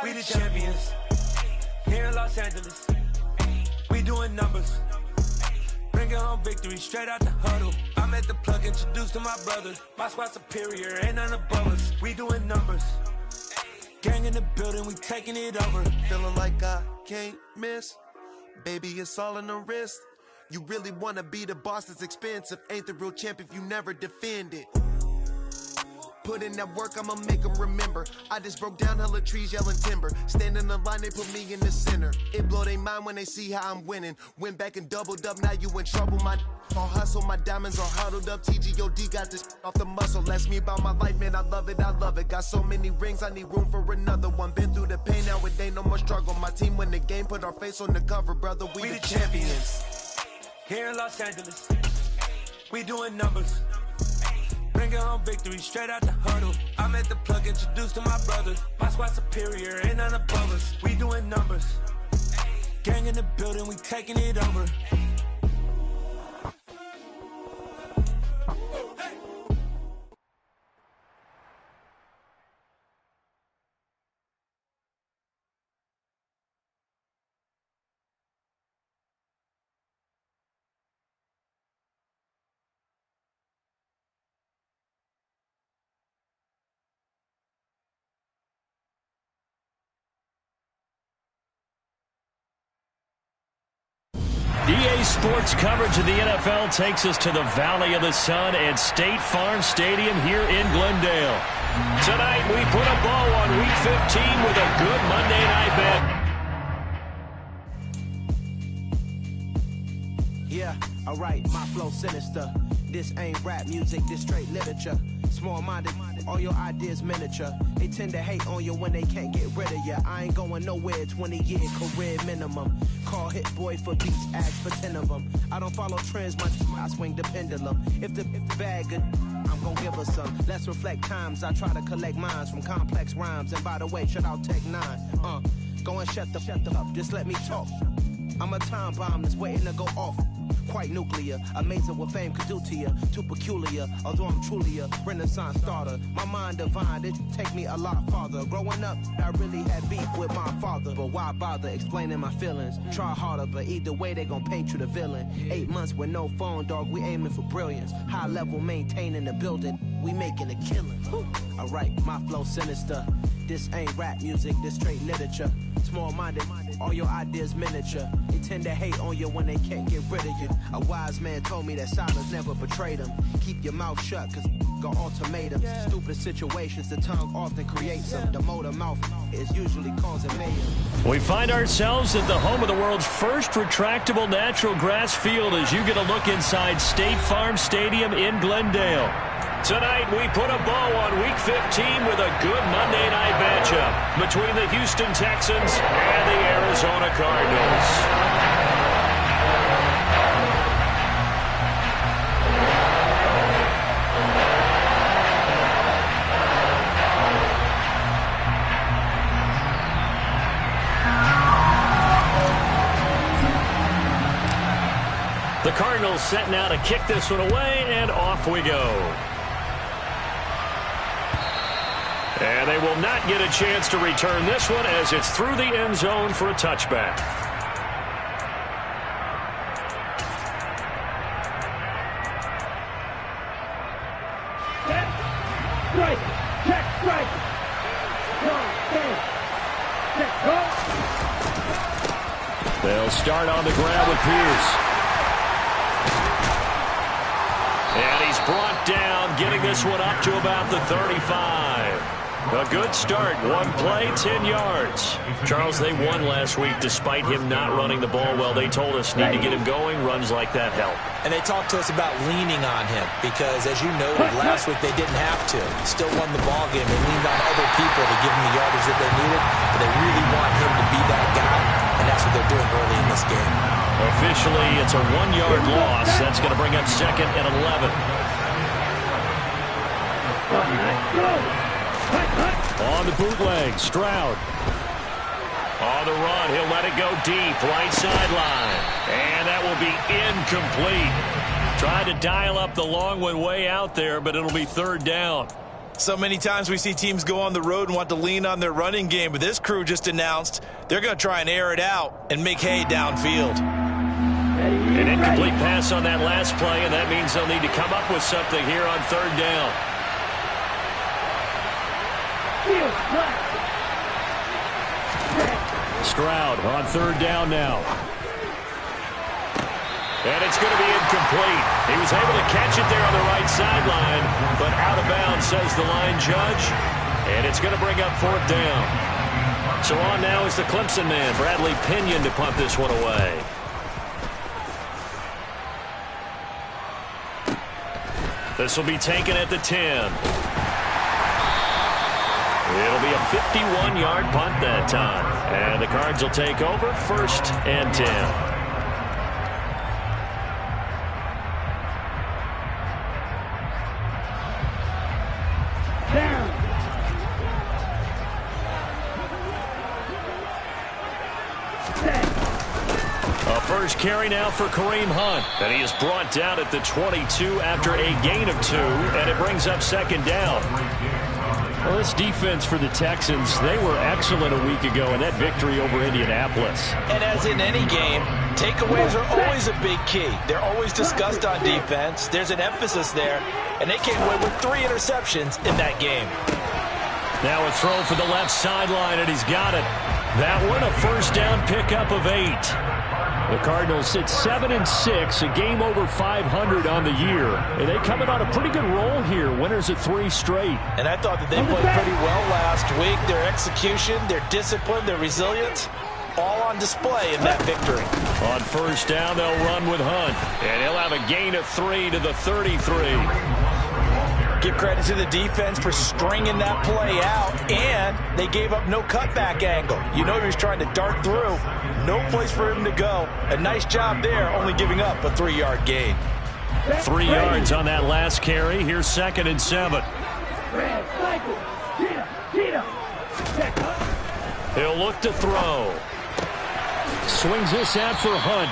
We the champions here in Los Angeles. We doing numbers, bringing home victory straight out the huddle. I'm at the plug, introduced to my brothers. My squad superior, ain't none above us. We doing numbers, gang in the building, we taking it over. Feeling like I can't miss, baby, it's all in the wrist. You really wanna be the boss, it's expensive. Ain't the real champ if you never defend it. Put in that work, I'ma make them remember. I just broke down hella trees, yelling timber. Stand in the line, they put me in the center. It blow their mind when they see how I'm winning. Went back and doubled up, now you in trouble. My all hustle, my diamonds all huddled up. TGOD got this off the muscle. Ask me about my life, man, I love it, I love it. Got so many rings, I need room for another one. Been through the pain, now it ain't no more struggle. My team win the game, put our face on the cover, brother. We the champions here in Los Angeles. We doing numbers, bringing home victory straight out the huddle. I'm at the plug, introduced to my brothers. My squad superior, ain't none above us. We doing numbers, gang in the building, we taking it over. EA Sports coverage of the NFL takes us to the Valley of the Sun at State Farm Stadium here in Glendale. Tonight, we put a bow on Week 15 with a good Monday night bet. Yeah, alright, my flow sinister. This ain't rap music, this straight literature. Small-minded, all your ideas miniature. They tend to hate on you when they can't get rid of you. I ain't going nowhere, 20-year career minimum. Call hit boy for beats, ask for 10 of them. I don't follow trends much, I swing the pendulum. If the bag good, I'm gonna give her some. Let's reflect times, I try to collect minds from complex rhymes. And by the way, shout out Tech 9. Go and shut the up, just let me talk. I'm a time bomb that's waiting to go off. Quite nuclear, amazing what fame could do to you. Too peculiar, although I'm truly a renaissance starter. My mind divine, it take me a lot farther. Growing up, I really had beef with my father. But why bother explaining my feelings? Try harder, but either way they gon' paint you the villain. 8 months with no phone, dog, we aiming for brilliance. High level maintaining the building, we making a killing. Alright, my flow sinister. This ain't rap music, this straight literature. Small-minded, all your ideas miniature. They tend to hate on you when they can't get rid of you. A wise man told me that silence never betrayed them. Keep your mouth shut, cause got ultimatums. Stupid situations, the tongue often creates them. The motor mouth is usually causing mayhem. We find ourselves at the home of the world's first retractable natural grass field as you get a look inside State Farm Stadium in Glendale. Tonight, we put a bow on Week 15 with a good Monday night matchup between the Houston Texans and the Arizona Cardinals. The Cardinals setting out to kick this one away, and off we go. And they will not get a chance to return this one as it's through the end zone for a touchback. Strike, check, strike. They'll start on the ground with Pierce. And he's brought down, getting this one up to about the 35. A good start. One play, 10 yards. Charles, they won last week despite him not running the ball well. They told us need to get him going. Runs like that help. And they talked to us about leaning on him because, as you noted, last week they didn't have to. Still won the ball game. They leaned on other people to give them the yardage that they needed, but they really want him to be that guy, and that's what they're doing early in this game. Officially, it's a 1-yard loss. That's going to bring up 2nd and 11. On the bootleg, Stroud. On the run, he'll let it go deep, right sideline. And that will be incomplete. Tried to dial up the long one way out there, but it'll be 3rd down. So many times we see teams go on the road and want to lean on their running game, but this crew just announced they're going to try and air it out and make hay downfield. An incomplete pass on that last play, and that means they'll need to come up with something here on third down. Stroud on third down now. And it's going to be incomplete. He was able to catch it there on the right sideline, but out of bounds, says the line judge. And it's going to bring up fourth down. So on now is the Clemson man, Bradley Pinion, to punt this one away. This will be taken at the 10. It'll be a 51-yard punt that time. And the Cards will take over, 1st and 10. First carry now for Kareem Hunt. And he is brought down at the 22 after a gain of 2. And it brings up second down. Well, this defense for the Texans, they were excellent a week ago in that victory over Indianapolis. And as in any game, takeaways are always a big key. They're always discussed on defense. There's an emphasis there. And they came away with 3 interceptions in that game. Now a throw for the left sideline, and he's got it. That one, a first down pickup of 8. The Cardinals sit 7-6, a game over 500 on the year. And they come in on a pretty good roll here, winners of 3 straight. And I thought that they played pretty well last week. Their execution, their discipline, their resilience, all on display in that victory. On first down, they'll run with Hunt. And he'll have a gain of 3 to the 33. Give credit to the defense for stringing that play out, and they gave up no cutback angle. You know he was trying to dart through. No place for him to go. A nice job there, only giving up a 3-yard gain. 3 yards on that last carry. Here's 2nd and 7. He'll look to throw. Swings this out for Hunt.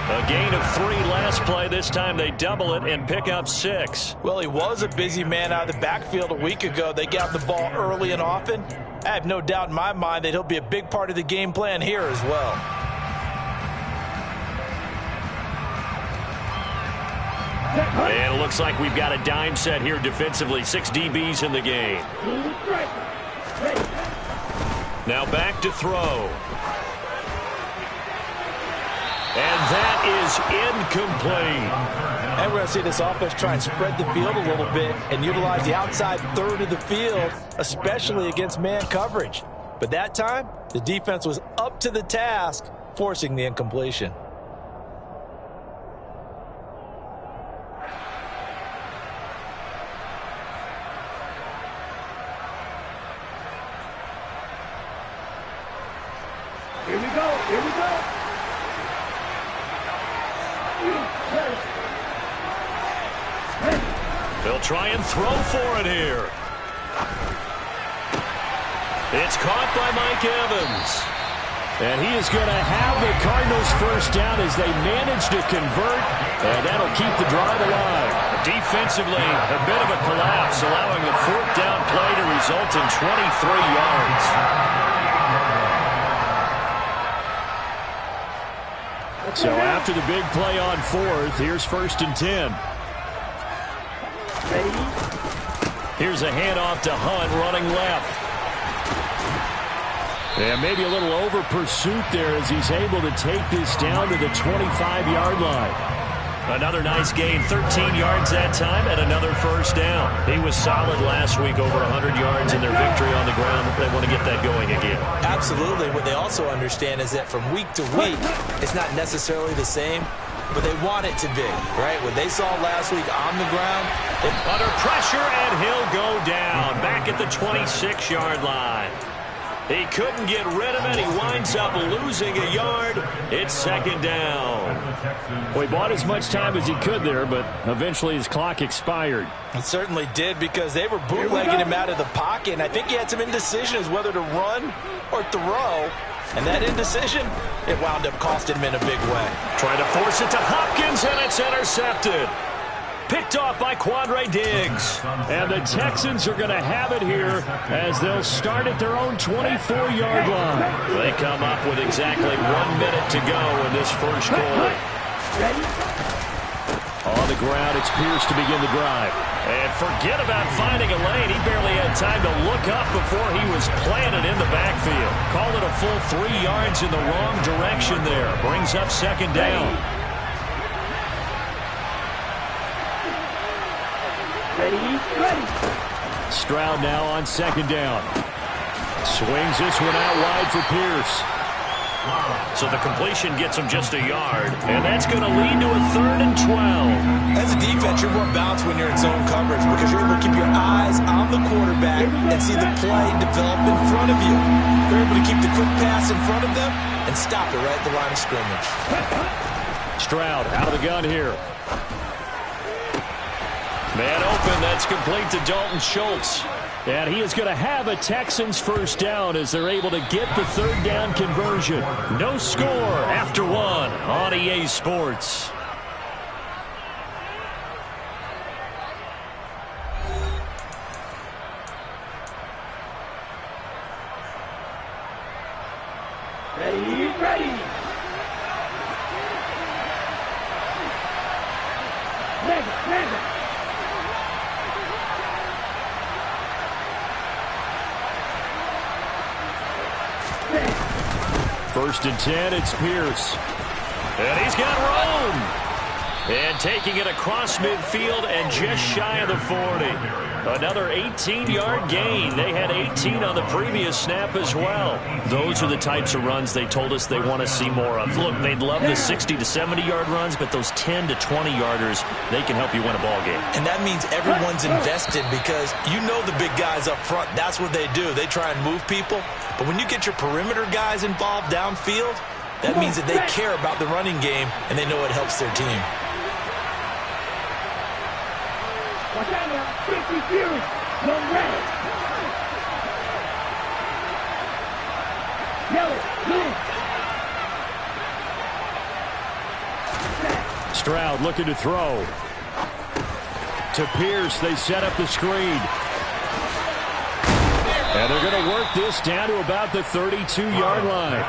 A gain of 3 last play. This time they double it and pick up 6. Well, he was a busy man out of the backfield a week ago. They got the ball early and often. I have no doubt in my mind that he'll be a big part of the game plan here as well. And it looks like we've got a dime set here defensively. 6 DBs in the game. Now back to throw. And that is incomplete. And we're going to see this offense try and spread the field a little bit and utilize the outside third of the field, especially against man coverage. But that time, the defense was up to the task, forcing the incompletion. Here we go. Here we go. They'll try and throw for it here. It's caught by Mike Evans. And he is going to have the Cardinals first down as they manage to convert. And that'll keep the drive alive. Defensively, a bit of a collapse, allowing the 4th down play to result in 23 yards. So after the big play on 4th, here's 1st and 10. Here's a handoff to Hunt running left. And maybe a little over pursuit there as he's able to take this down to the 25-yard line. Another nice gain, 13 yards that time, and another first down. He was solid last week, over 100 yards in their victory on the ground. They want to get that going again. Absolutely. What they also understand is that from week to week, it's not necessarily the same, but they want it to be, right? What they saw last week on the ground. Under pressure, and he'll go down back at the 26-yard line. He couldn't get rid of it. He winds up losing a yard. It's 2nd down. Well, he bought as much time as he could there, but eventually his clock expired. It certainly did, because they were bootlegging him out of the pocket, and I think he had some indecision as whether to run or throw. And that indecision, it wound up costing him in a big way. Trying to force it to Hopkins, and it's intercepted. Picked off by Quandre Diggs. And the Texans are going to have it here as they'll start at their own 24-yard line. They come up with exactly 1 minute to go in this first quarter. On the ground, it's Pierce to begin the drive. And forget about finding a lane. He barely had time to look up before he was planted in the backfield. Call it a full 3 yards in the wrong direction there. Brings up second down. Stroud now on second down. Swings this one out wide for Pierce. So the completion gets him just a yard, and that's going to lead to a 3rd and 12. As a defense, you're more balanced when you're in zone coverage because you're able to keep your eyes on the quarterback and see the play develop in front of you. You're able to keep the quick pass in front of them and stop it right at the line of scrimmage. Stroud out of the gun here. Man open, that's complete to Dalton Schultz. And he is going to have a Texans first down as they're able to get the 3rd down conversion. No score after 1 on EA Sports. Ready. Mega. 1st and 10, it's Pierce. And he's got room. And taking it across midfield and just shy of the 40. Another 18-yard gain. They had 18 on the previous snap as well. Those are the types of runs they told us they want to see more of. Look, they'd love the 60 to 70-yard runs, but those 10 to 20-yarders, they can help you win a ball game. And that means everyone's invested because you know the big guys up front, that's what they do. They try and move people. But when you get your perimeter guys involved downfield, that means that they care about the running game and they know it helps their team. Watch out now. 50 Fury. No red. Yellow. Blue. Stroud looking to throw. To Pierce, they set up the screen. And they're going to work this down to about the 32-yard line.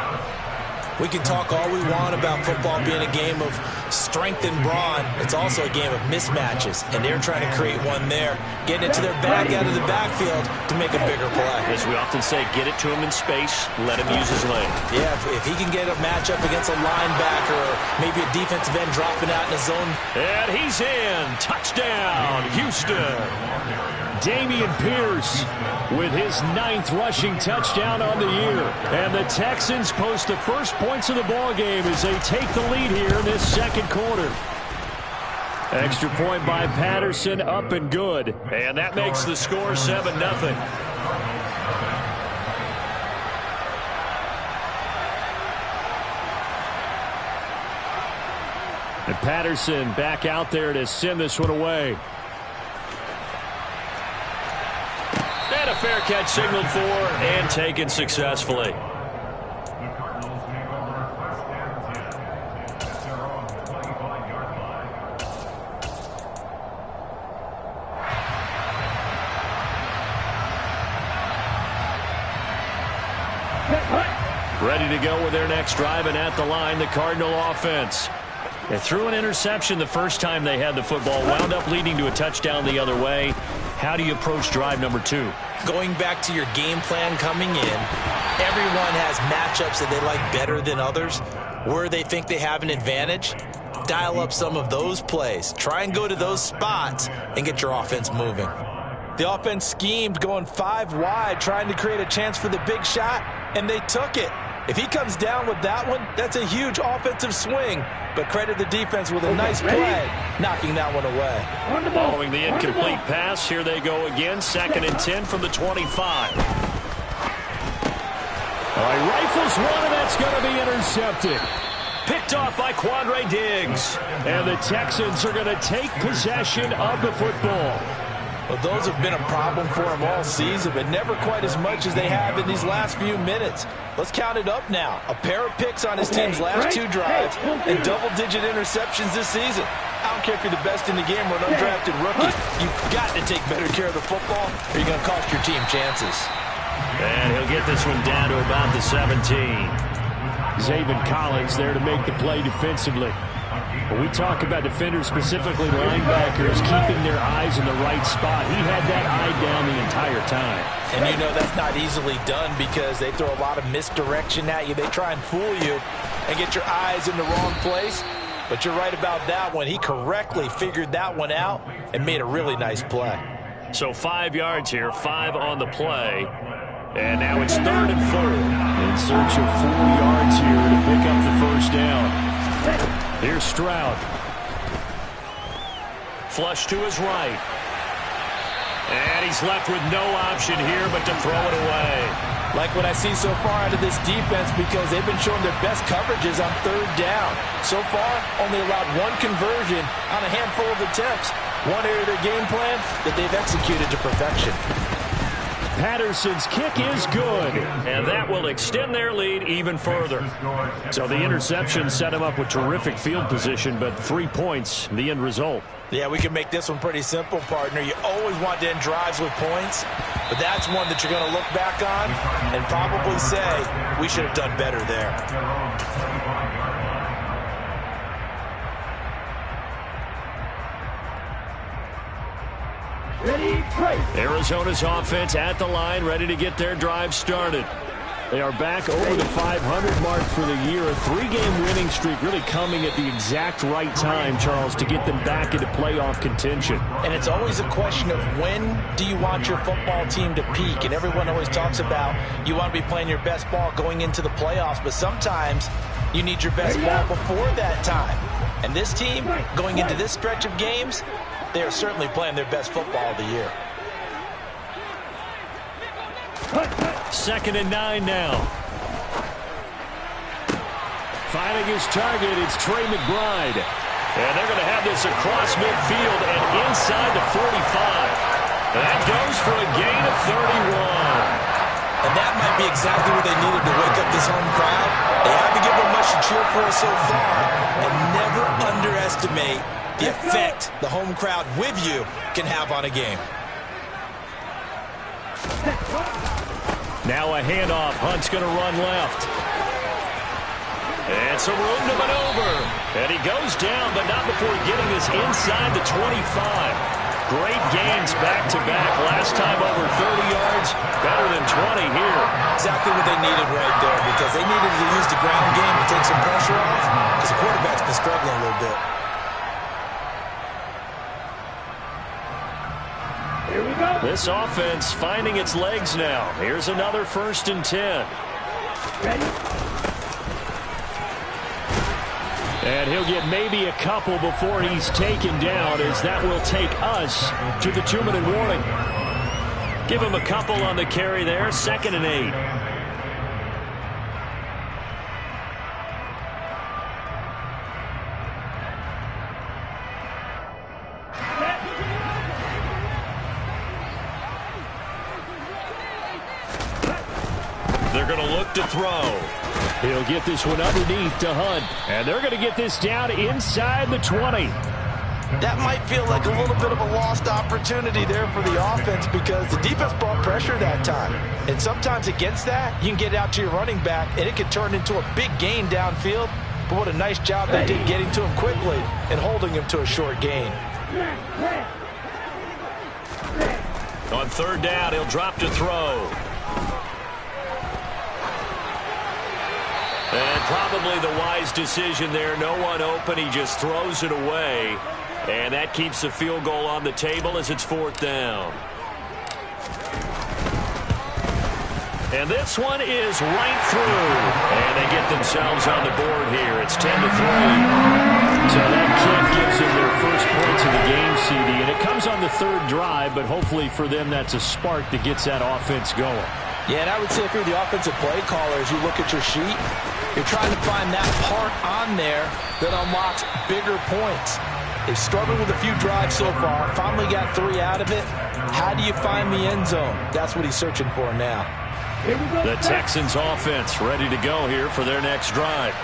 We can talk all we want about football being a game of strength and brawn. It's also a game of mismatches, and they're trying to create one there, getting it to their back out of the backfield to make a bigger play. As we often say, get it to him in space, let him use his leg. Yeah, if he can get a matchup against a linebacker or maybe a defensive end dropping out in the zone. And he's in. Touchdown, Houston. Dameon Pierce with his 9th rushing touchdown on the year. And the Texans post the first points of the ball game as they take the lead here in this second quarter. Extra point by Patterson, up and good. And that makes the score 7-0. And Patterson back out there to send this one away. And a fair catch signaled for and taken successfully. Ready to go with their next drive, and at the line, the Cardinal offense. They threw an interception the first time they had the football, wound up leading to a touchdown the other way. How do you approach drive number 2? Going back to your game plan coming in, everyone has matchups that they like better than others. Where they think they have an advantage, dial up some of those plays. Try and go to those spots and get your offense moving. The offense schemed going 5 wide, trying to create a chance for the big shot, and they took it. If he comes down with that one, that's a huge offensive swing. But credit the defense with a nice play, knocking that one away. Following the incomplete pass, here they go again. 2nd and 10 from the 25. All right, rifles one, and that's going to be intercepted. Picked off by Quandre Diggs. And the Texans are going to take possession of the football. Well, those have been a problem for him all season, but never quite as much as they have in these last few minutes. Let's count it up now. A pair of picks on his team's last 2 drives and double-digit interceptions this season. I don't care if you're the best in the game or an undrafted rookie. You've got to take better care of the football or you're going to cost your team chances. And he'll get this one down to about the 17. Zaven Collins there to make the play defensively. When we talk about defenders, specifically linebackers, keeping their eyes in the right spot, he had that eye down the entire time. And you know that's not easily done because they throw a lot of misdirection at you. They try and fool you and get your eyes in the wrong place. But you're right about that one. He correctly figured that one out and made a really nice play. So 5 yards here, 5 on the play. And now it's 3rd and 4. In search of 4 yards here to pick up the first down. Here's Stroud. Flush to his right. And he's left with no option here but to throw it away. Like what I see so far out of this defense because they've been showing their best coverages on 3rd down. So far, only allowed 1 conversion on a handful of attempts. One area of their game plan that they've executed to perfection. Patterson's kick is good. And that will extend their lead even further. So the interception set him up with terrific field position, but 3 points, the end result. Yeah, we can make this one pretty simple, partner. You always want to end drives with points, but that's one that you're going to look back on and probably say, we should have done better there. Arizona's offense at the line, ready to get their drive started. They are back over the 500 mark for the year. A 3-game winning streak really coming at the exact right time, Charles, to get them back into playoff contention. And it's always a question of when do you want your football team to peak? And everyone always talks about you want to be playing your best ball going into the playoffs, but sometimes you need your best ball before that time. And this team, going into this stretch of games, they are certainly playing their best football of the year. 2nd and 9 now. Finding his target, it's Trey McBride. And they're going to have this across midfield and inside the 45. That goes for a gain of 31. And that might be exactly what they needed to wake up this home crowd. They haven't given them much to cheer for so far. And never underestimate the effect the home crowd with you can have on a game. Now a handoff. Hunt's going to run left. And some room to maneuver. And he goes down, but not before getting this inside the 25. Great gains back-to-back. Last time over 30 yards. Better than 20 here. Exactly what they needed right there because they needed to use the ground game to take some pressure off because the quarterback's been struggling a little bit. This offense finding its legs now. Here's another 1st and 10. And he'll get maybe a couple before he's taken down, as that will take us to the 2-minute warning. Give him a couple on the carry there. 2nd and 8. They're going to look to throw. He'll get this one underneath to Hunt. And they're going to get this down inside the 20. That might feel like a little bit of a lost opportunity there for the offense because the defense brought pressure that time. And sometimes against that, you can get out to your running back, and it can turn into a big gain downfield. But what a nice job they did getting to him quickly and holding him to a short gain. On 3rd down, he'll drop to throw. And probably the wise decision there. No one open. He just throws it away. And that keeps the field goal on the table as it's 4th down. And this one is right through. And they get themselves on the board here. It's 10-3. So that kick gives them their first points of the game, CD. And it comes on the 3rd drive, but hopefully for them that's a spark that gets that offense going. Yeah, and I would say if you're the offensive play caller, as you look at your sheet, you're trying to find that part on there that unlocks bigger points. They've struggled with a few drives so far. Finally got 3 out of it. How do you find the end zone? That's what he's searching for now. The Texans offense ready to go here for their next drive.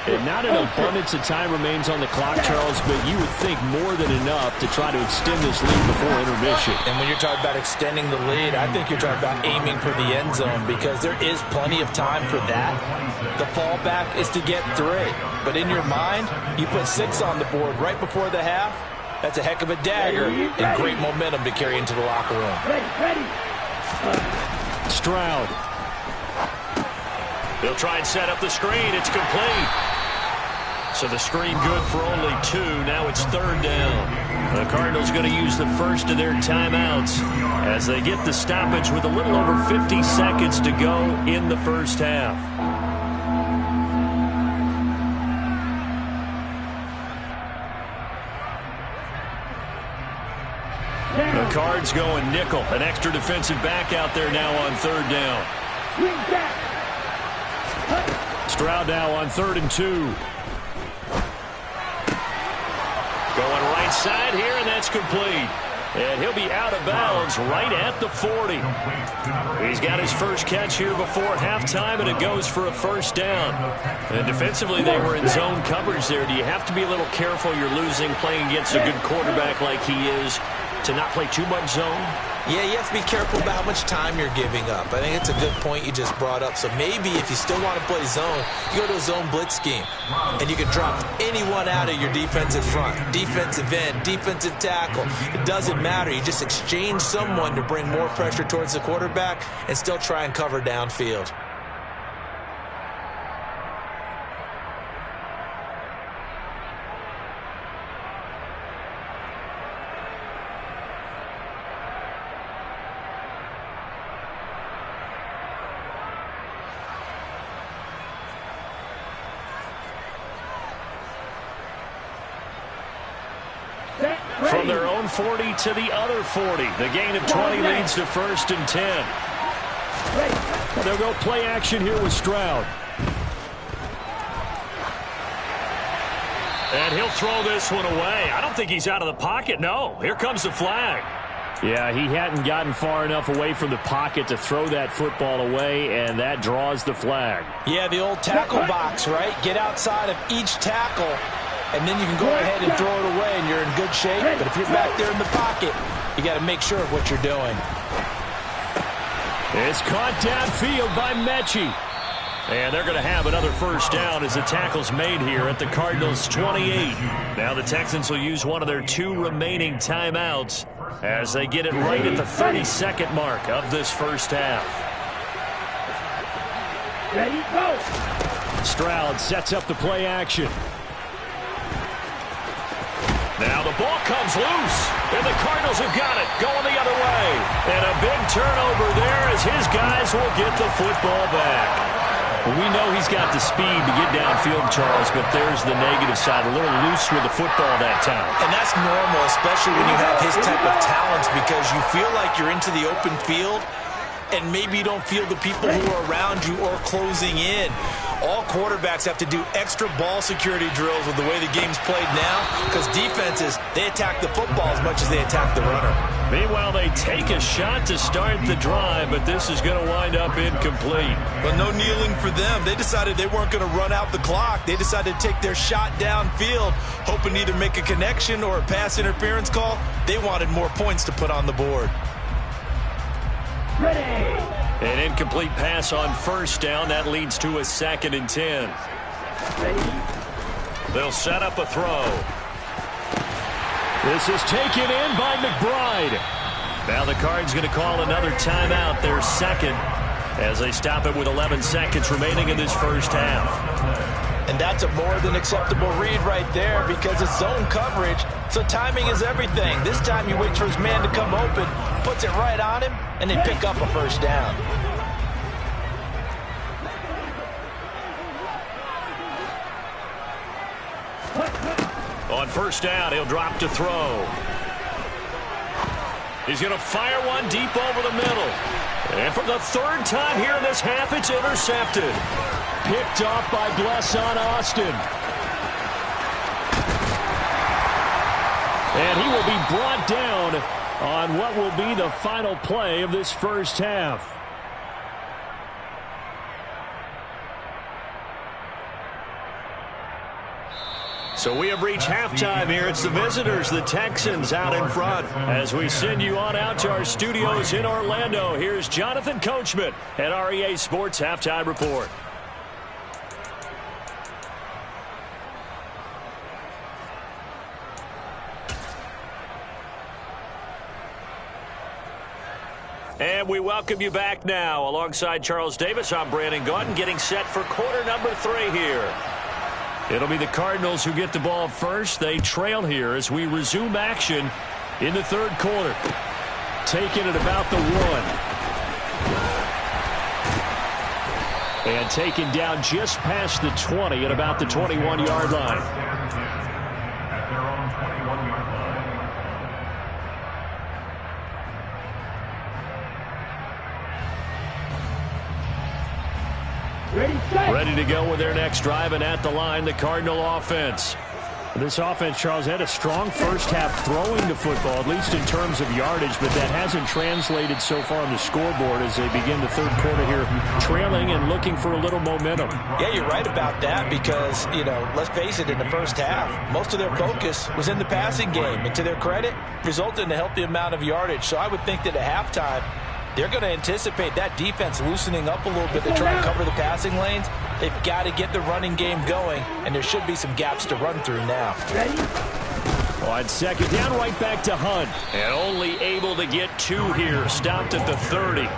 And not an abundance of time remains on the clock, Charles, but you would think more than enough to try to extend this lead before intermission. And when you're talking about extending the lead, I think you're talking about aiming for the end zone because there is plenty of time for that. The fallback is to get 3. But in your mind, you put 6 on the board right before the half. That's a heck of a dagger and great momentum to carry into the locker room. Stroud. They'll try and set up the screen. It's complete. So the screen good for only 2. Now it's 3rd down. The Cardinals going to use the first of their timeouts as they get the stoppage with a little over 50 seconds to go in the first half. The Cards going nickel. An extra defensive back out there now on 3rd down. Stroud now on 3rd and 2. Going right side here, and that's complete. And he'll be out of bounds right at the 40. He's got his first catch here before halftime, and it goes for a first down. And defensively, they were in zone coverage there. Do you have to be a little careful? You're losing playing against a good quarterback like he is to not play too much zone? Yeah, you have to be careful about how much time you're giving up. I think it's a good point you just brought up. So maybe if you still want to play zone, you go to a zone blitz scheme. And you can drop anyone out of your defensive front. Defensive end, defensive tackle. It doesn't matter. You just exchange someone to bring more pressure towards the quarterback and still try and cover downfield. From their own 40 to the other 40. The gain of 20 leads to 1st and 10. They'll go play action here with Stroud. And he'll throw this one away. I don't think he's out of the pocket. No, here comes the flag. Yeah, he hadn't gotten far enough away from the pocket to throw that football away, and that draws the flag. Yeah, the old tackle box, right? Get outside of each tackle, and then you can go ahead and throw it away, and you're in good shape. But if you're back there in the pocket, you got to make sure of what you're doing. It's caught downfield by Mechie. And they're going to have another first down as the tackle's made here at the Cardinals' 28. Now the Texans will use one of their 2 remaining timeouts as they get it right at the 32nd mark of this first half. Ready, go! Stroud sets up the play action. Now the ball comes loose, and the Cardinals have got it, going the other way. And a big turnover there as his guys will get the football back. Well, we know he's got the speed to get downfield, Charles, but there's the negative side, a little loose with the football that time. And that's normal, especially when you have his type of talents, because you feel like you're into the open field, and maybe you don't feel the people who are around you or closing in. All quarterbacks have to do extra ball security drills with the way the game's played now, because defenses, they attack the football as much as they attack the runner. Meanwhile, they take a shot to start the drive, but this is going to wind up incomplete. But no kneeling for them. They decided they weren't going to run out the clock. They decided to take their shot downfield, hoping to either make a connection or a pass interference call. They wanted more points to put on the board. Ready! An incomplete pass on first down. That leads to a 2nd and 10. They'll set up a throw. This is taken in by McBride. Now the Cards going to call another timeout, their 2nd, as they stop it with 11 seconds remaining in this first half. And that's a more than acceptable read right there because it's zone coverage, so timing is everything. This time he waits for his man to come open, puts it right on him, and they pick up a first down. On first down, he'll drop to throw. He's going to fire one deep over the middle. And for the 3rd time here in this half, it's intercepted. Picked off by Blesson Austin. And he will be brought down on what will be the final play of this first half. So we have reached halftime here. It's the visitors, the Texans, out in front. As we send you on out to our studios in Orlando, here's Jonathan Coachman at REA Sports Halftime Report. And we welcome you back now. Alongside Charles Davis, I'm Brandon Gaudin, getting set for quarter number 3 here. It'll be the Cardinals who get the ball first. They trail here as we resume action in the third quarter. Taking it about the 1. And taken down just past the 20 at about the 21-yard line. Ready to go with their next drive, and at the line, the Cardinal offense. This offense, Charles, had a strong first half throwing the football, at least in terms of yardage, but that hasn't translated so far on the scoreboard as they begin the third quarter here, trailing and looking for a little momentum. Yeah, you're right about that because, let's face it, in the first half, most of their focus was in the passing game, and to their credit, resulted in a healthy amount of yardage. So I would think that at halftime, they're going to anticipate that defense loosening up a little bit to try and cover the passing lanes. They've got to get the running game going, and there should be some gaps to run through now. On second down, right back to Hunt. And only able to get 2 here. Stopped at the 30.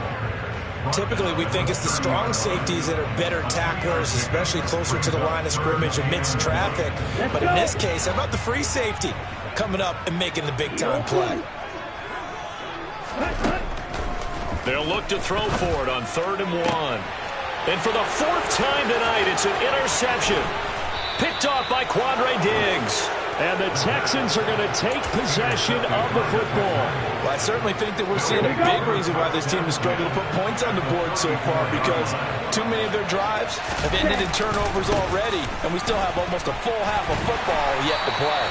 Typically, we think it's the strong safeties that are better tacklers, especially closer to the line of scrimmage amidst traffic. But in this case, how about the free safety coming up and making the big-time play? They'll look to throw for it on 3rd and 1. And for the 4th time tonight, it's an interception. Picked off by Quandre Diggs. And the Texans are going to take possession of the football. Well, I certainly think that we're seeing a big reason why this team has struggled to put points on the board so far, because too many of their drives have ended in turnovers already, and we still have almost a full half of football yet to play.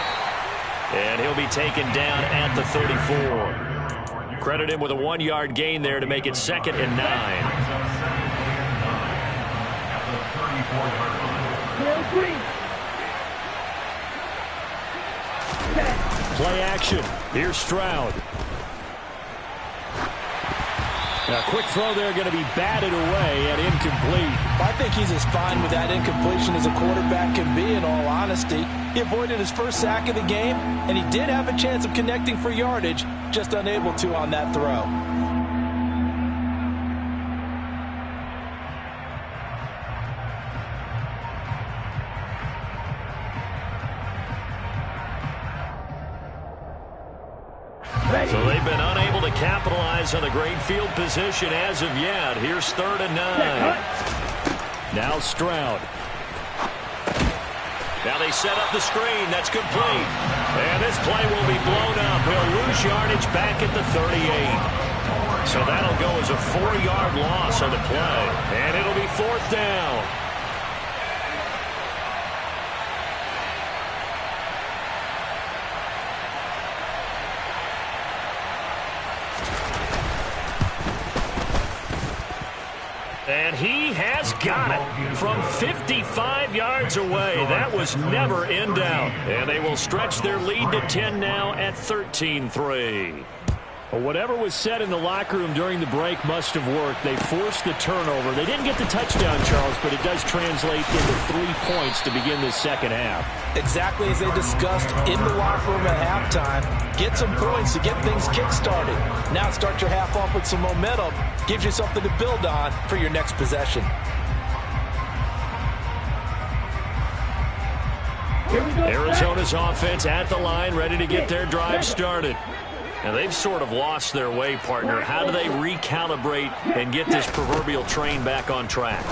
And he'll be taken down at the 34. Credit him with a 1-yard gain there to make it 2nd and 9. Play action. Here's Stroud. Now, a quick throw there, going to be batted away and incomplete. I think he's as fine with that incompletion as a quarterback can be, in all honesty. He avoided his first sack of the game, and he did have a chance of connecting for yardage, just unable to on that throw. So they've been unable to capitalize on the great field position as of yet. Here's 3rd and 9. Now Stroud. Now they set up the screen. That's complete. And this play will be blown up. He'll lose yardage back at the 38. So that'll go as a 4-yard loss on the play. And it'll be 4th down. And he has got it from 55 yards away. That was never in doubt. And they will stretch their lead to 10 now at 13-3. Well, whatever was said in the locker room during the break must have worked. They forced the turnover. They didn't get the touchdown, Charles, but it does translate into 3 points to begin the second half. Exactly as they discussed in the locker room at halftime. Get some points to get things kick-started. Now start your half off with some momentum. Gives you something to build on for your next possession. Arizona's offense at the line, ready to get their drive started. And they've sort of lost their way, partner. How do they recalibrate and get this proverbial train back on track?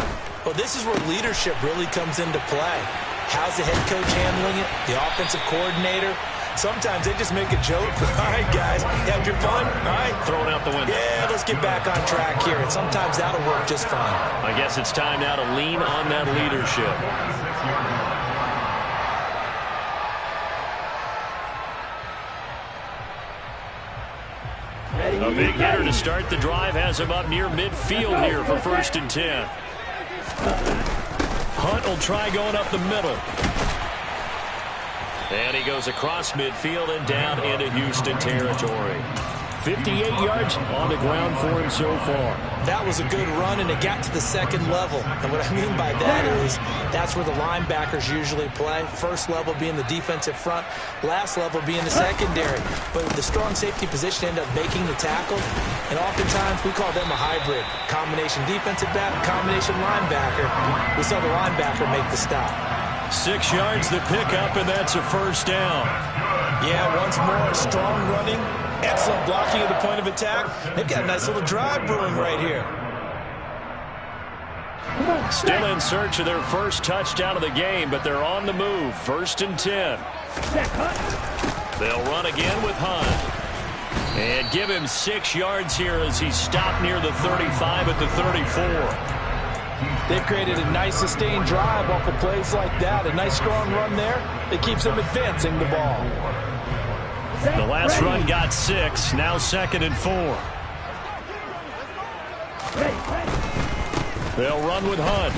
Well, this is where leadership really comes into play. How's the head coach handling it? The offensive coordinator? Sometimes they just make a joke. All right, guys, had your fun? All right. Throw it out the window. Yeah, let's get back on track here. And sometimes that'll work just fine. I guess it's time now to lean on that leadership. A big hitter to start the drive has him up near midfield here for 1st and 10. Hunt will try going up the middle. And he goes across midfield and down into Houston territory. 58 yards on the ground for him so far. That was a good run, and it got to the second level. And what I mean by that is that's where the linebackers usually play. First level being the defensive front, last level being the secondary. But the strong safety position ended up making the tackle, and oftentimes we call them a hybrid. Combination defensive back, combination linebacker. We saw the linebacker make the stop. 6 yards the pickup, and that's a 1st down. Yeah, once more, strong running. Excellent blocking at the point of attack. They've got a nice little drive brewing right here. Still in search of their first touchdown of the game, but they're on the move. 1st and 10. They'll run again with Hunt. And give him 6 yards here as he stopped near the 35 at the 34. They've created a nice sustained drive off of plays like that. A nice strong run there that keeps them advancing the ball. The last run got 6. Now 2nd and 4. They'll run with Hunt.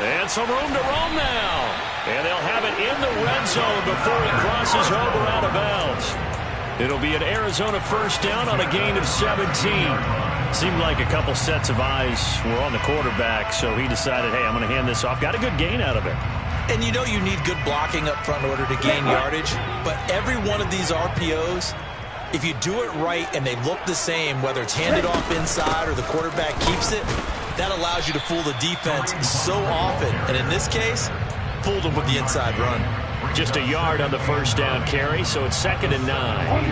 And some room to roam now. And they'll have it in the red zone before he crosses over out of bounds. It'll be an Arizona 1st down on a gain of 17. Seemed like a couple sets of eyes were on the quarterback, so he decided, hey, I'm going to hand this off. Got a good gain out of it. And you know you need good blocking up front in order to gain yardage. But every one of these RPOs, if you do it right and they look the same, whether it's handed off inside or the quarterback keeps it, that allows you to fool the defense so often. And in this case, fooled them with the inside run. Just a yard on the 1st down carry, so it's 2nd and 9.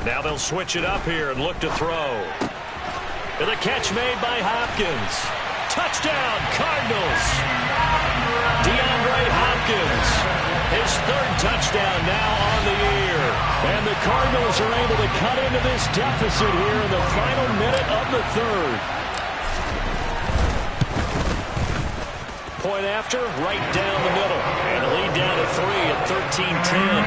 Now they'll switch it up here and look to throw. And the catch made by Hopkins. Touchdown, Cardinals. DeAndre Hopkins. His 3rd touchdown now on the year. And the Cardinals are able to cut into this deficit here in the final minute of the 3rd. Point after, right down the middle. And the lead down to 3 at 13-10.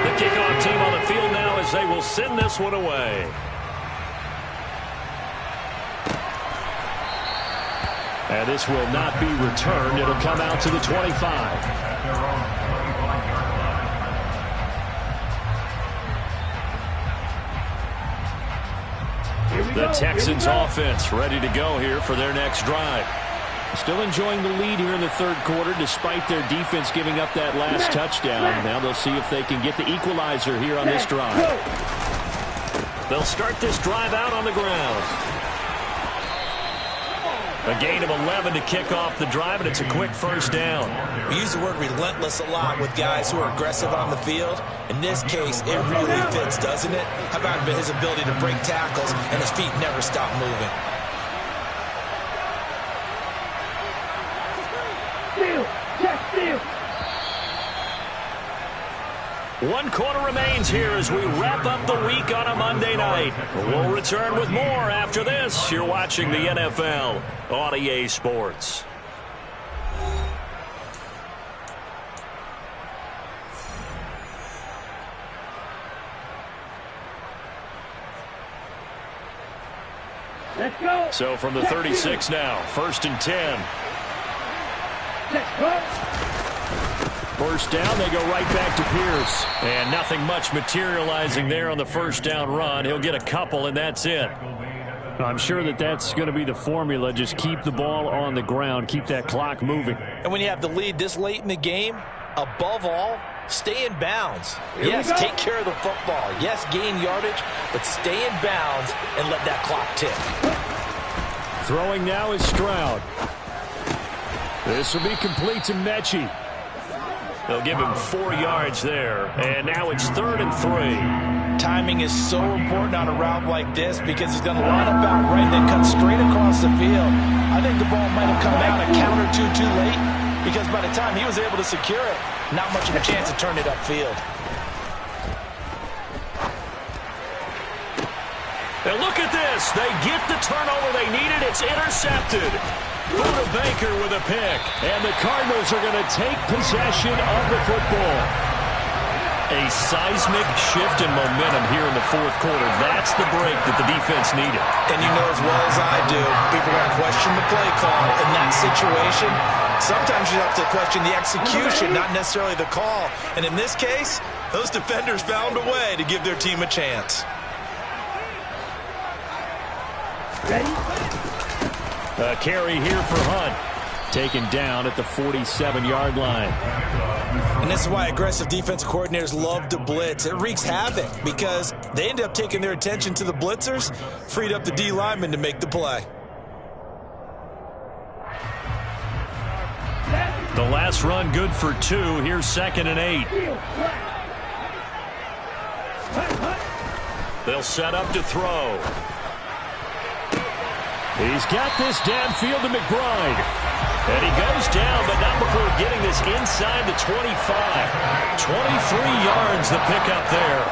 The kickoff team on the field now as they will send this one away. And this will not be returned. It'll come out to the 25. The Texans offense ready to go here for their next drive. Still enjoying the lead here in the 3rd quarter despite their defense giving up that last touchdown. Now they'll see if they can get the equalizer here on this drive. They'll start this drive out on the ground. A gain of 11 to kick off the drive, and it's a quick 1st down. We use the word relentless a lot with guys who are aggressive on the field. In this case, it really fits, doesn't it? How about his ability to break tackles and his feet never stop moving? Steal. 1 quarter remains here as we wrap up the week on a Monday night. We'll return with more after this. You're watching the NFL on EA Sports. Let's go. So from the 36 now, 1st and 10. Let's go. 1st down, they go right back to Pierce. And nothing much materializing there on the 1st down run. He'll get a couple, and that's it. I'm sure that that's going to be the formula. Just keep the ball on the ground. Keep that clock moving. And when you have the lead this late in the game, above all, stay in bounds. Yes, take care of the football. Yes, gain yardage, but stay in bounds and let that clock tick. Throwing now is Stroud. This will be complete to Mechie. They'll give him 4 yards there, and now it's 3rd and 3. Timing is so important on a route like this because he's going to line up out right and then cut straight across the field. I think the ball might have come out a count or two too late because by the time he was able to secure it, not much of a chance to turn it upfield. And look at this. They get the turnover they needed. It's intercepted. Buda Baker with a pick. And the Cardinals are going to take possession of the football. A seismic shift in momentum here in the fourth quarter. That's the break that the defense needed. And you know as well as I do, people are going to question the play call in that situation. Sometimes you have to question the execution, not necessarily the call. And in this case, those defenders found a way to give their team a chance. Ready? A carry here for Hunt. Taken down at the 47-yard line. And this is why aggressive defense coordinators love to blitz. It wreaks havoc because they end up taking their attention to the blitzers, freed up the D lineman to make the play. The last run good for 2. Here's 2nd and 8. They'll set up to throw. He's got this downfield to McBride. And he goes down, but not before getting this inside the 25. 23 yards the pickup there.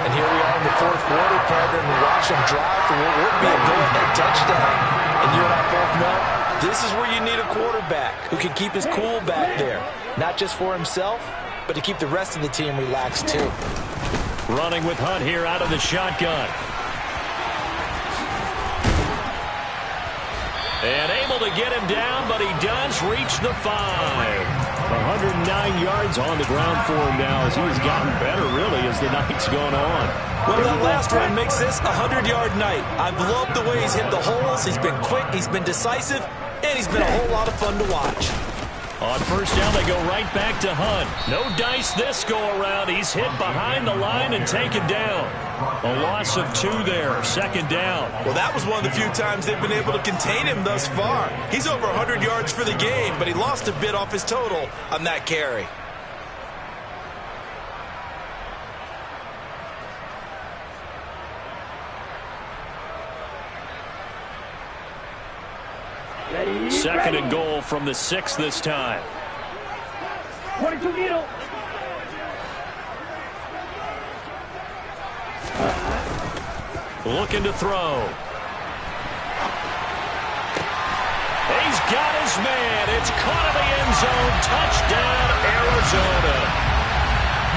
And here we are in the fourth quarter, partner, and we watch them drive for what would be a go-ahead touchdown. And you and I both know this is where you need a quarterback who can keep his cool back there. Not just for himself, but to keep the rest of the team relaxed too. Running with Hunt here out of the shotgun. And able to get him down, but he does reach the 5. 109 yards on the ground for him now as he's gotten better, really, as the night's gone on. Well, that last run makes this a 100-yard night. I've loved the way he's hit the holes. He's been quick, he's been decisive, and he's been a whole lot of fun to watch. On first down, they go right back to Hunt. No dice this go-around. He's hit behind the line and taken down. A loss of 2 there, 2nd down. Well, that was one of the few times they've been able to contain him thus far. He's over 100 yards for the game, but he lost a bit off his total on that carry. Ready? 2nd and goal from the 6 this time. 22 middle. Looking to throw. He's got his man. It's caught in the end zone. Touchdown, Arizona.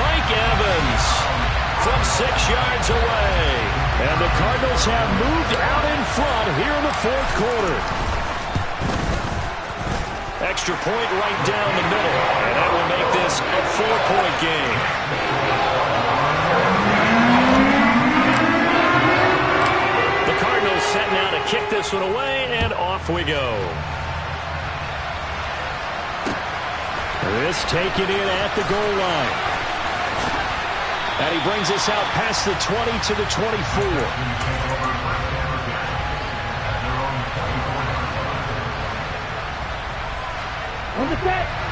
Mike Evans from 6 yards away. And the Cardinals have moved out in front here in the fourth quarter. Extra point right down the middle. And that will make this a 4-point game. The Cardinals set now to kick this one away, and off we go. This taken in at the goal line. And he brings us out past the 20 to the 24.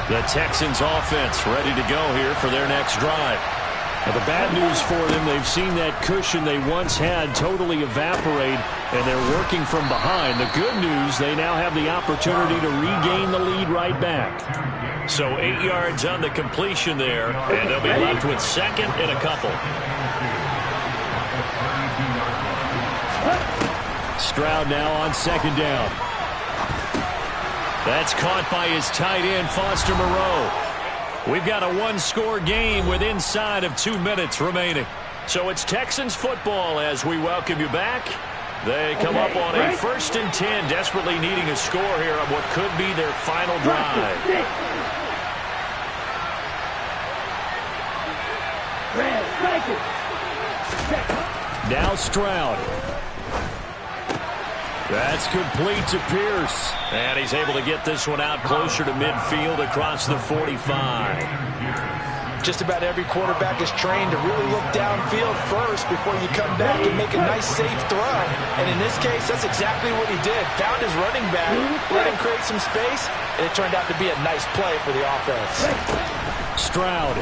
The Texans offense ready to go here for their next drive. Now, the bad news for them, they've seen that cushion they once had totally evaporate, and they're working from behind. The good news, they now have the opportunity to regain the lead right back. So 8 yards on the completion there, and they'll be left with 2nd and a couple. Stroud now on 2nd down. That's caught by his tight end, Foster Moreau. We've got a one-score game with inside of 2 minutes remaining. So it's Texans football as we welcome you back. They come up on a 1st and 10, desperately needing a score here on what could be their final drive. Now Stroud. That's complete to Pierce. And he's able to get this one out closer to midfield across the 45. Just about every quarterback is trained to really look downfield first before you come back and make a nice, safe throw. And in this case, that's exactly what he did. Found his running back, let him create some space, and it turned out to be a nice play for the offense. Stroud.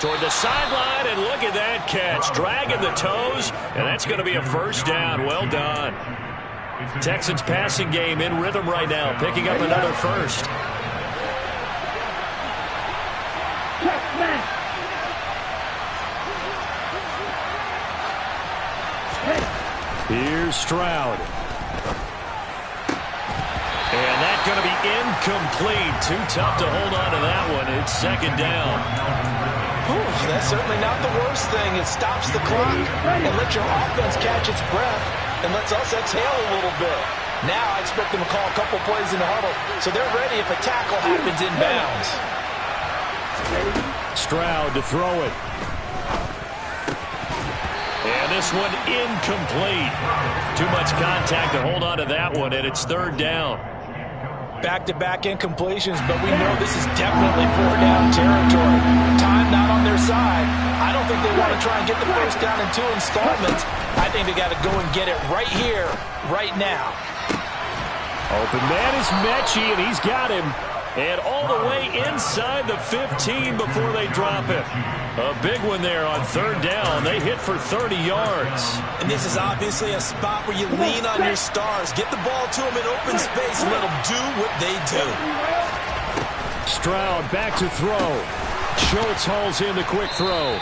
Toward the sideline, and look at that catch. Dragging the toes, and that's going to be a 1st down. Well done. Texans passing game in rhythm right now, picking up another 1st. Here's Stroud. And that's going to be incomplete. Too tough to hold on to that one. It's second down. Whew, that's certainly not the worst thing. It stops the clock and lets your offense catch its breath and lets us exhale a little bit. Now I expect them to call a couple plays in the huddle so they're ready if a tackle happens inbounds. Stroud to throw it. And this one incomplete. Too much contact to hold on to that one, and it's third down. Back-to-back incompletions, but we know this is definitely four-down territory. Time not on their side. I don't think they want to try and get the first down in 2 installments. I think they got to go and get it right here, right now. Open man is Mechie, and he's got him. And all the way inside the 15 before they drop it. A big one there on third down. They hit for 30 yards. And this is obviously a spot where you lean on your stars. Get the ball to them in open space and let them do what they do. Stroud back to throw. Schultz hauls in the quick throw.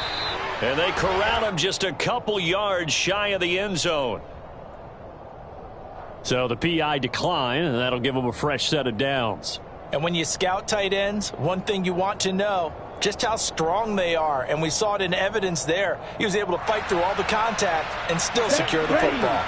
And they corral him just a couple yards shy of the end zone. So the PI decline, and that'll give them a fresh set of downs. And when you scout tight ends, one thing you want to know, just how strong they are. And we saw it in evidence there. He was able to fight through all the contact and still secure the football.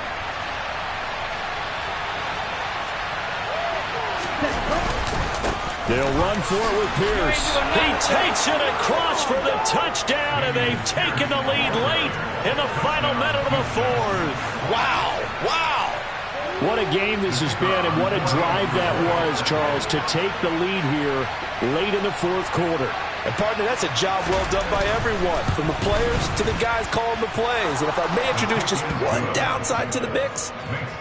They'll run for it with Pierce. He takes it across for the touchdown, and they've taken the lead late in the final minute of the fourth. Wow, wow. What a game this has been, and what a drive that was, Charles, to take the lead here late in the fourth quarter. And, partner, that's a job well done by everyone, from the players to the guys calling the plays. And if I may introduce just one downside to the mix,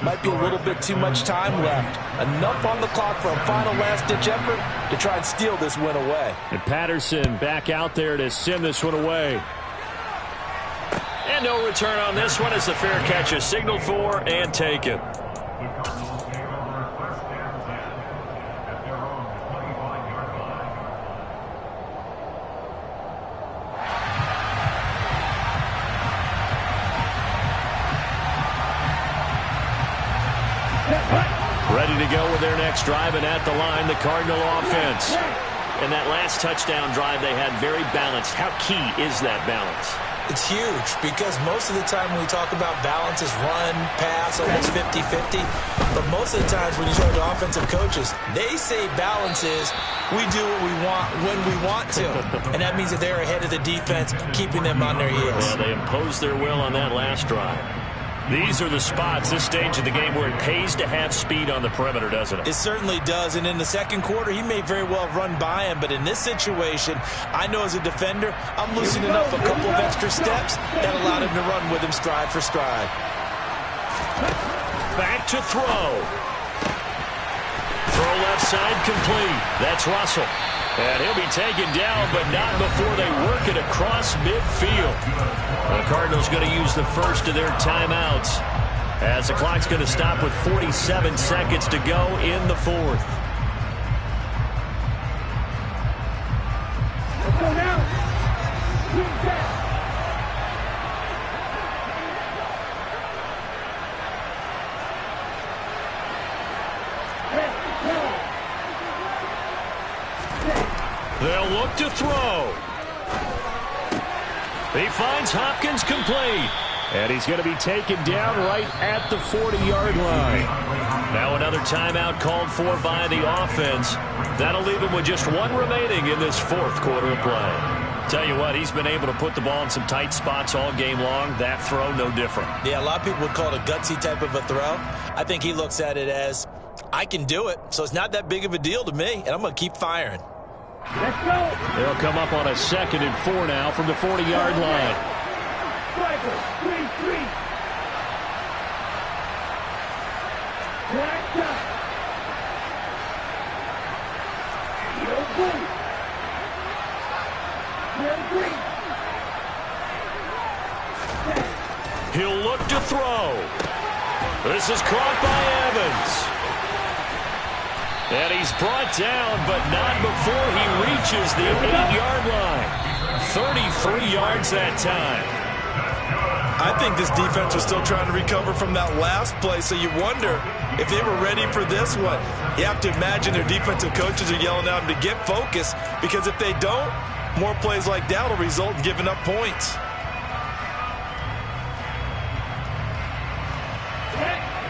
might be a little bit too much time left. Enough on the clock for a final last-ditch effort to try and steal this win away. And Patterson back out there to send this one away. And no return on this one as the fair catch is signaled for and taken. Ready to go with their next drive, and at the line, the Cardinal offense. And that last touchdown drive they had very balanced. How key is that balance? It's huge because most of the time when we talk about balance is run, pass, almost 50-50. But most of the times when you talk to offensive coaches, they say balance is we do what we want when we want to. And that means that they're ahead of the defense, keeping them on their heels. Yeah, they imposed their will on that last drive. These are the spots, this stage of the game, where it pays to have speed on the perimeter, doesn't it? It certainly does. And in the second quarter, he may very well run by him. But in this situation, I know as a defender, I'm loosening up a couple of extra steps that allowed him to run with him stride for stride. Back to throw. Throw left side complete. That's Russell. And he'll be taken down, but not before they work it across midfield. The Cardinals going to use the first of their timeouts as the clock's going to stop with 47 seconds to go in the fourth. Let's go now. They'll look to throw. He finds Hopkins complete. And he's going to be taken down right at the 40-yard line. Now another timeout called for by the offense. That'll leave him with just one remaining in this fourth quarter of play. Tell you what, he's been able to put the ball in some tight spots all game long. That throw, no different. Yeah, a lot of people would call it a gutsy type of a throw. I think he looks at it as, I can do it, so it's not that big of a deal to me, and I'm going to keep firing. Let's go. They'll come up on a 2nd and 4 now from the 40-yard line. Striker, 3-3. Black shot. Heel boot. He'll look to throw. This is caught by Evans. And he's brought down, but not before he reaches the 8-yard line. 33 yards that time. I think this defense was still trying to recover from that last play, so you wonder if they were ready for this one. You have to imagine their defensive coaches are yelling at them to get focused, because if they don't, more plays like that will result in giving up points.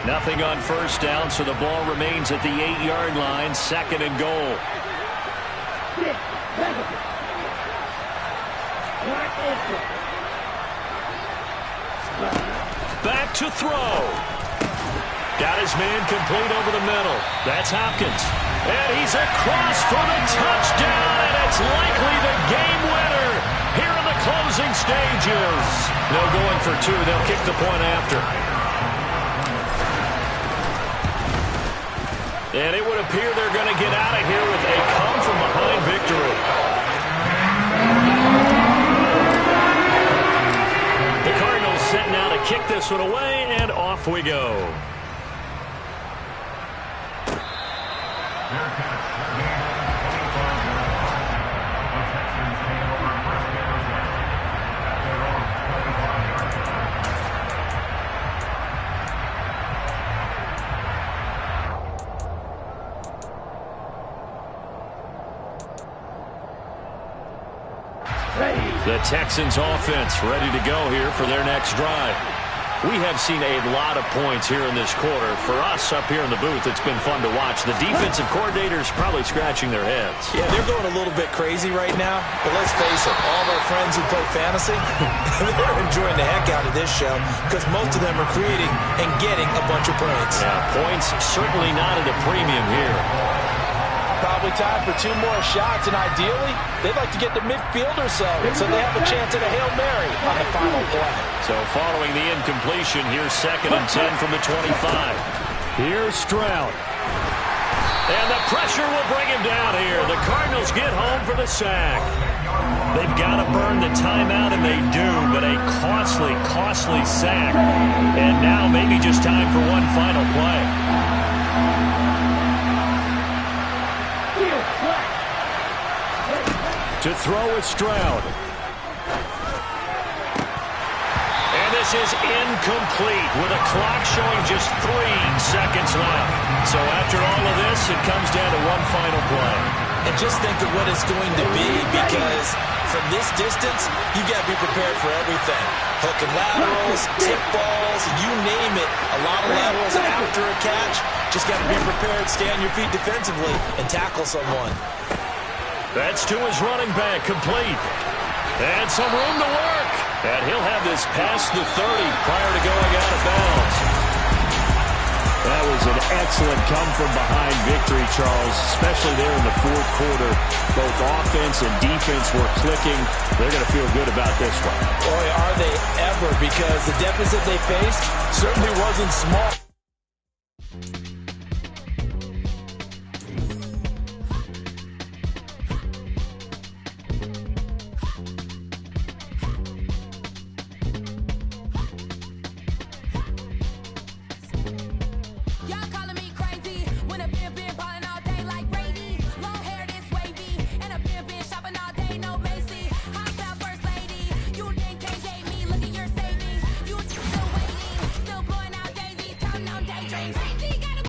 Nothing on first down, so the ball remains at the 8-yard line, 2nd and goal. Back to throw. Got his man complete over the middle. That's Hopkins. And he's across for the touchdown, and it's likely the game winner here in the closing stages. No going for 2. They'll kick the point after. And it would appear they're going to get out of here with a come-from-behind victory. The Cardinals set now to kick this one away, and off we go. The Texans offense ready to go here for their next drive. We have seen a lot of points here in this quarter. For us up here in the booth, it's been fun to watch. The defensive coordinators probably scratching their heads. Yeah, they're going a little bit crazy right now. But let's face it, all of our friends who play fantasy, they're enjoying the heck out of this show because most of them are creating and getting a bunch of points. Yeah, points certainly not at a premium here. Probably time for 2 more shots, and ideally, they'd like to get the midfield or so they have a chance at a Hail Mary on the final play. So following the incompletion, here's 2nd and 10 from the 25. Here's Stroud. And the pressure will bring him down here. The Cardinals get home for the sack. They've got to burn the timeout, and they do, but a costly, costly sack. And now maybe just time for one final play. To throw with Stroud. And this is incomplete with a clock showing just 3 seconds left. So after all of this, it comes down to one final play. And just think of what it's going to be, because from this distance, you've got to be prepared for everything. Hook and laterals, tip balls, you name it. A lot of laterals after a catch. Just got to be prepared, stay on your feet defensively, and tackle someone. That's to his running back, complete. And some room to work. And he'll have this past the 30 prior to going out of bounds. That was an excellent come-from-behind victory, Charles, especially there in the 4th quarter. Both offense and defense were clicking. They're going to feel good about this one. Boy, are they ever, because the deficit they faced certainly wasn't small.